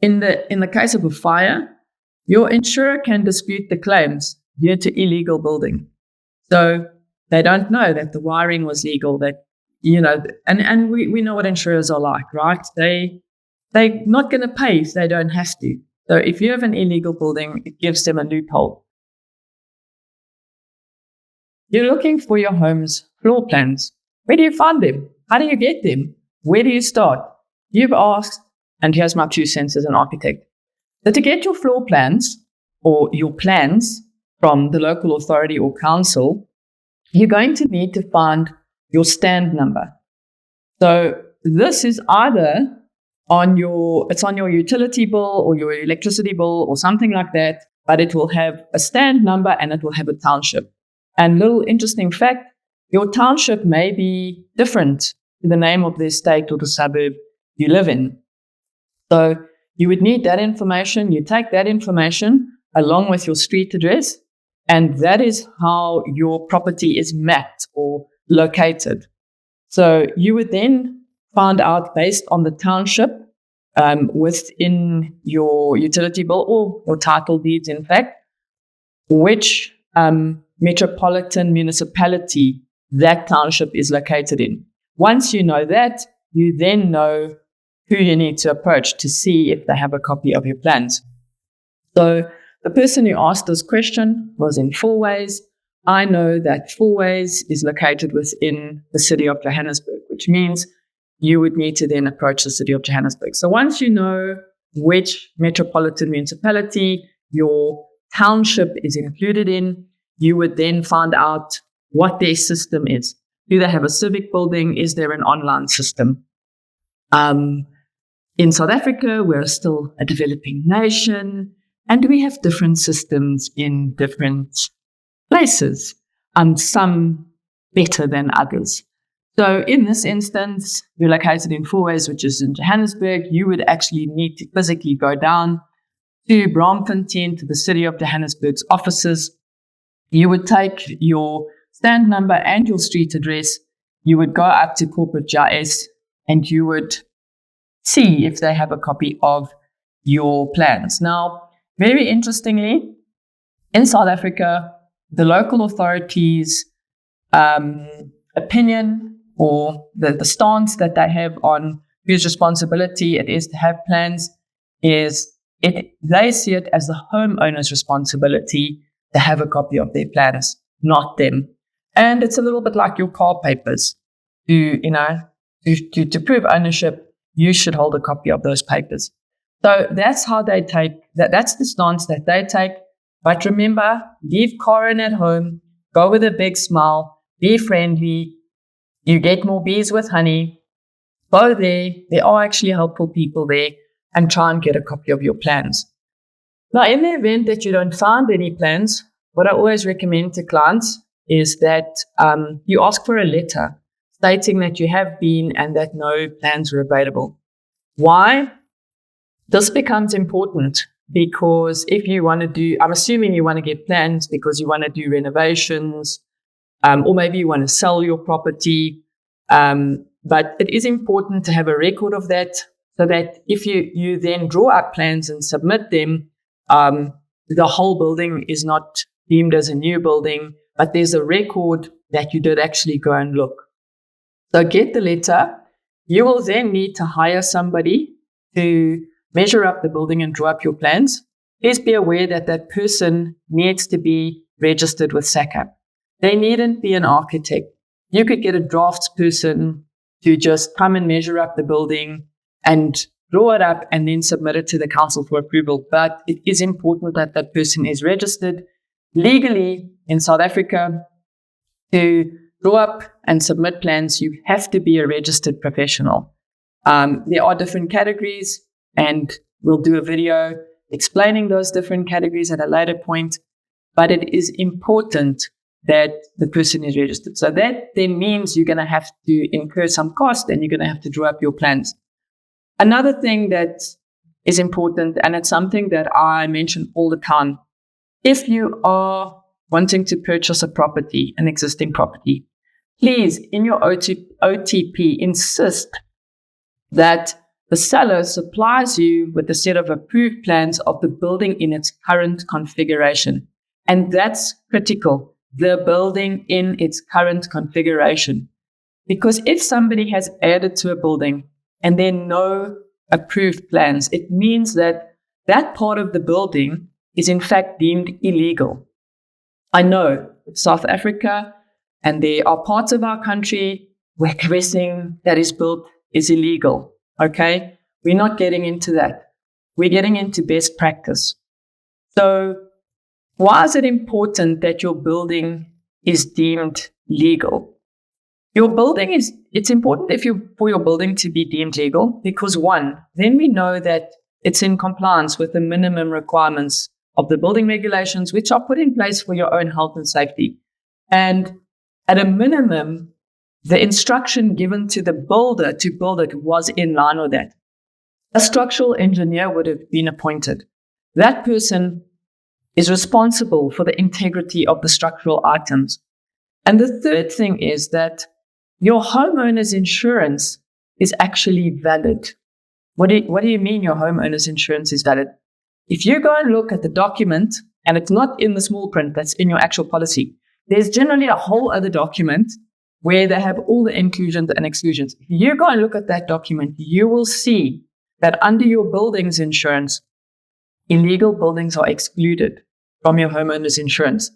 In the case of a fire, your insurer can dispute the claims due to illegal building. So they don't know that the wiring was legal, that, and we know what insurers are like, right? They're not going to pay if they don't have to. So if you have an illegal building, it gives them a loophole. You're looking for your home's floor plans. Where do you find them? How do you get them? Where do you start? You've asked, and here's my 2 cents as an architect. So to get your floor plans or your plans from the local authority or council, you're going to need to find your stand number. So this is either on your utility bill or your electricity bill or something like that, but it will have a stand number and it will have a township. And little interesting fact, your township may be different to the name of the estate or the suburb you live in. So you would need that information. You take that information along with your street address, and that is how your property is mapped or located. So you would then find out based on the township within your utility bill or your title deeds, in fact, which metropolitan municipality that township is located in. Once you know that, you then know who you need to approach to see if they have a copy of your plans. So the person who asked this question was in Fourways. I know that Fourways is located within the city of Johannesburg, which means you would need to then approach the city of Johannesburg. So once you know which metropolitan municipality your township is included in, you would then find out what their system is. Do they have a civic building? Is there an online system? In South Africa, we're still a developing nation, and we have different systems in different places, some better than others. So in this instance, you're located in Fourways, which is in Johannesburg. You would actually need to physically go down to Braamfontein, to the city of Johannesburg's offices. You would take your stand number and your street address. You would go up to corporate GIS and you would see if they have a copy of your plans. Now, very interestingly, in South Africa, the local authorities' opinion or the stance that they have on whose responsibility it is to have plans is they see it as the homeowner's responsibility to have a copy of their plans, not them. And it's a little bit like your car papers. To prove ownership, you should hold a copy of those papers. So that's how they take that. That's the stance that they take. But remember, leave Karen at home, go with a big smile, be friendly. You get more bees with honey. Go there. There are actually helpful people there, and try and get a copy of your plans. Now, in the event that you don't find any plans, what I always recommend to clients is that you ask for a letter stating that you have been and that no plans were available. Why? This becomes important because if you want to do, I'm assuming you want to get plans because you want to do renovations, or maybe you want to sell your property. But it is important to have a record of that so that if you then draw up plans and submit them, the whole building is not deemed as a new building, but there's a record that you did actually go and look. So get the letter. You will then need to hire somebody to measure up the building and draw up your plans. Please be aware that that person needs to be registered with SACAP. They needn't be an architect. You could get a draftsperson to just come and measure up the building and draw it up and then submit it to the council for approval. But it is important that that person is registered legally in South Africa. To draw up and submit plans, you have to be a registered professional. There are different categories, and we'll do a video explaining those different categories at a later point. But it is important that the person is registered. So that then means you're going to have to incur some cost and you're going to have to draw up your plans. Another thing that is important, and it's something that I mention all the time, if you are wanting to purchase a property, an existing property, please, in your OTP, insist that the seller supplies you with a set of approved plans of the building in its current configuration. And that's critical, the building in its current configuration. Because if somebody has added to a building and there are no approved plans, it means that that part of the building is in fact deemed illegal. I know it's South Africa, and there are parts of our country where everything that is built is illegal. Okay? We're not getting into that. We're getting into best practice. So why is it important that your building is deemed legal? It's important for your building to be deemed legal because one, then we know that it's in compliance with the minimum requirements of the building regulations, which are put in place for your own health and safety. And at a minimum, the instruction given to the builder to build it was in line with that. A structural engineer would have been appointed. That person is responsible for the integrity of the structural items. And the third thing is that your homeowner's insurance is actually valid. What do you mean your homeowner's insurance is valid? If you go and look at the document, and it's not in the small print that's in your actual policy, there's generally a whole other document where they have all the inclusions and exclusions. If you go and look at that document, you will see that under your building's insurance, illegal buildings are excluded from your homeowner's insurance.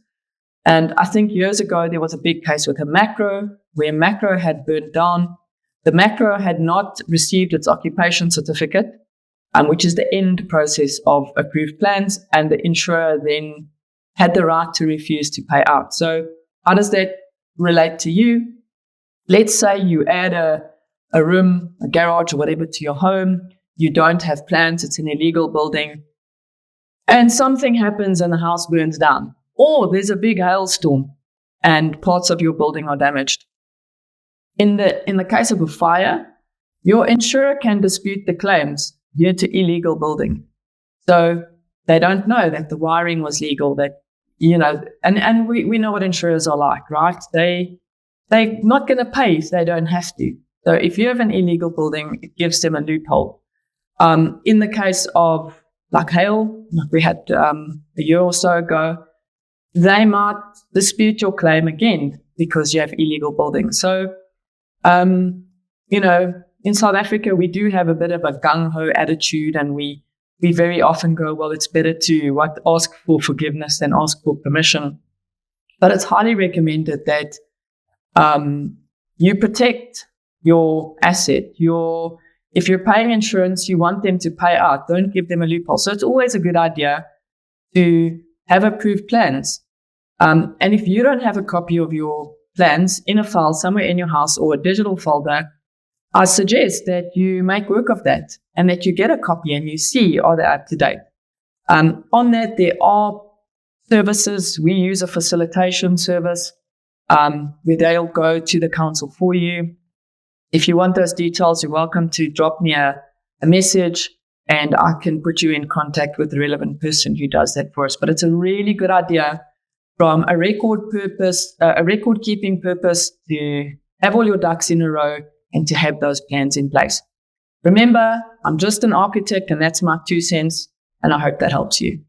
And I think years ago, there was a big case with a macro, where macro had burned down. The macro had not received its occupation certificate, which is the end process of approved plans, and the insurer then had the right to refuse to pay out. So how does that relate to you? Let's say you add a room, a garage, or whatever to your home. You don't have plans. It's an illegal building. And something happens and the house burns down. Or there's a big hailstorm and parts of your building are damaged. In the case of a fire, your insurer can dispute the claims due to illegal building. So they don't know that the wiring was legal, that, and we know what insurers are like, right? They're not going to pay if they don't have to. So if you have an illegal building, it gives them a loophole. In the case of like hail, like we had a year or so ago, they might dispute your claim again because you have illegal buildings. So, in South Africa, we do have a bit of a gung-ho attitude, and we very often go, well, it's better to ask for forgiveness than ask for permission. But it's highly recommended that you protect your asset. If you're paying insurance, you want them to pay out. Don't give them a loophole. So it's always a good idea to have approved plans. And if you don't have a copy of your plans in a file somewhere in your house or a digital folder, I suggest that you make work of that and that you get a copy and you see, are they up to date? On that, there are services. We use a facilitation service where they'll go to the council for you. If you want those details, you're welcome to drop me a message and I can put you in contact with the relevant person who does that for us. But it's a really good idea from a record keeping purpose to have all your ducks in a row and to have those plans in place. Remember, I'm just an architect and that's my 2 cents, and I hope that helps you.